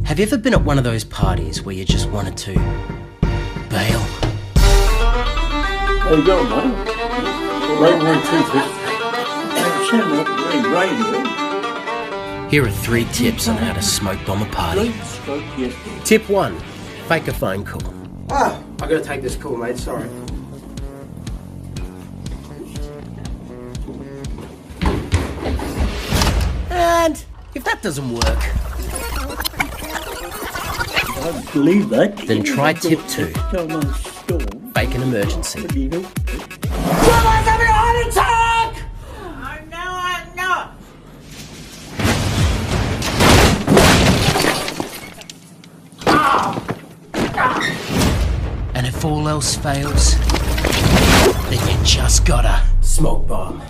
Have you ever been at one of those parties where you just wanted to bail? There you go, mate. Right one, two, three. Sound like a radio. Here are 3 tips on how to smoke bomb a party. Tip 1. Fake a phone call. Ah, I gotta take this call, mate, sorry. And if that doesn't work, I don't believe that. then try tip 2. Fake an emergency. Someone's having a heart attack! Oh, no, I'm not. And if all else fails, then you just gotta smoke bomb.